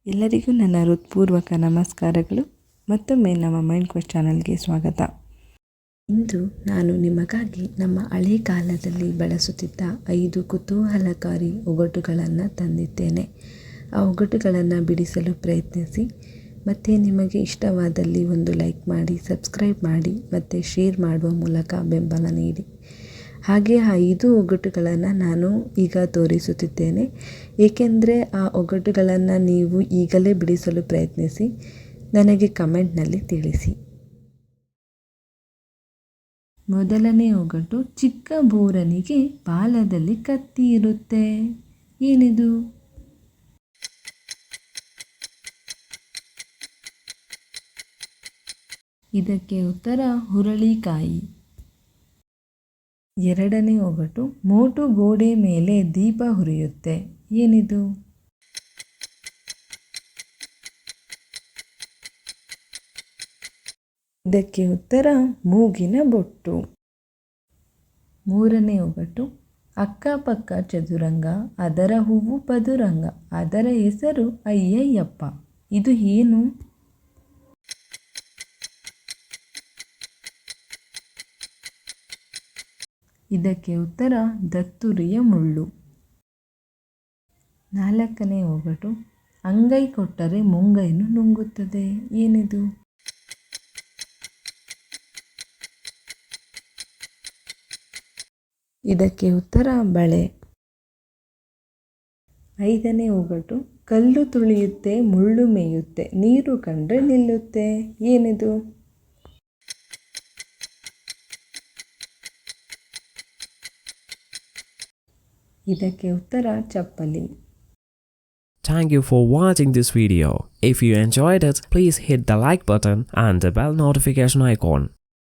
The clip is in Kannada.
ಎಲ್ಲರಿಗೂ ನನ್ನ ಹೃತ್ಪೂರ್ವಕ ನಮಸ್ಕಾರಗಳು. ಮತ್ತೊಮ್ಮೆ ನಮ್ಮ ಮೈಂಡ್ ಕ್ವೆಸ್ಟ್ ಚಾನಲ್ಗೆ ಸ್ವಾಗತ. ಇಂದು ನಾನು ನಿಮಗಾಗಿ ನಮ್ಮ ಹಳೆ ಕಾಲದಲ್ಲಿ ಬಳಸುತ್ತಿದ್ದ 5 ಕುತೂಹಲಕಾರಿ ಒಗಟುಗಳನ್ನು ತಂದಿದ್ದೇನೆ. ಆ ಒಗಟುಗಳನ್ನು ಬಿಡಿಸಲು ಪ್ರಯತ್ನಿಸಿ. ಮತ್ತು ನಿಮಗೆ ಇಷ್ಟವಾದಲ್ಲಿ ಒಂದು ಲೈಕ್ ಮಾಡಿ, ಸಬ್ಸ್ಕ್ರೈಬ್ ಮಾಡಿ ಮತ್ತು ಶೇರ್ ಮಾಡುವ ಮೂಲಕ ಬೆಂಬಲ ನೀಡಿ. ಹಾಗೆ ಆ 5 ಒಗಟುಗಳನ್ನು ನಾನು ಈಗ ತೋರಿಸುತ್ತಿದ್ದೇನೆ, ಏಕೆಂದರೆ ಆ ಒಗಟುಗಳನ್ನು ನೀವು ಈಗಲೇ ಬಿಡಿಸಲು ಪ್ರಯತ್ನಿಸಿ ನನಗೆ ಕಮೆಂಟ್ನಲ್ಲಿ ತಿಳಿಸಿ. ಮೊದಲನೇ ಒಗಟು, ಚಿಕ್ಕ ಬೋರನಿಗೆ ಬಾಲದಲ್ಲಿ ಕತ್ತಿ ಇರುತ್ತೆ, ಏನಿದು? ಇದಕ್ಕೆ ಉತ್ತರ ಹುರಳಿಕಾಯಿ. ಎರಡನೇ ಒಗಟು, ಮೋಟು ಗೋಡೆ ಮೇಲೆ ದೀಪ ಹುರಿಯುತ್ತೆ, ಏನಿದು? ಇದಕ್ಕೆ ಉತ್ತರ ಮೂಗಿನ ಬೊಟ್ಟು. ಮೂರನೇ ಒಗಟು, ಅಕ್ಕಪಕ್ಕ ಚದುರಂಗ, ಅದರ ಹೂವು ಪದುರಂಗ, ಅದರ ಹೆಸರು ಅಯ್ಯಯ್ಯಪ್ಪ, ಇದು ಏನು? ಇದಕ್ಕೆ ಉತ್ತರ ದತ್ತುರಿಯ ಮುಳ್ಳು. ನಾಲ್ಕನೇ ಒಗಟು, ಅಂಗೈ ಕೊಟ್ಟರೆ ಮುಂಗೈನು ನುಂಗುತ್ತದೆ, ಏನಿದು? ಇದಕ್ಕೆ ಉತ್ತರ ಬಳೆ. ಐದನೇ ಒಗಟು, ಕಲ್ಲು ತುಳಿಯುತ್ತೆ, ಮುಳ್ಳು ಮೇಯುತ್ತೆ, ನೀರು ಕಂಡ್ರೆ ನಿಲ್ಲುತ್ತೆ, ಏನಿದು? ಇದಕ್ಕೆ ಉತ್ತರ ಚಪ್ಪಲಿ. Thank you for watching this video. If you enjoyed it, please hit the like button and the bell notification icon.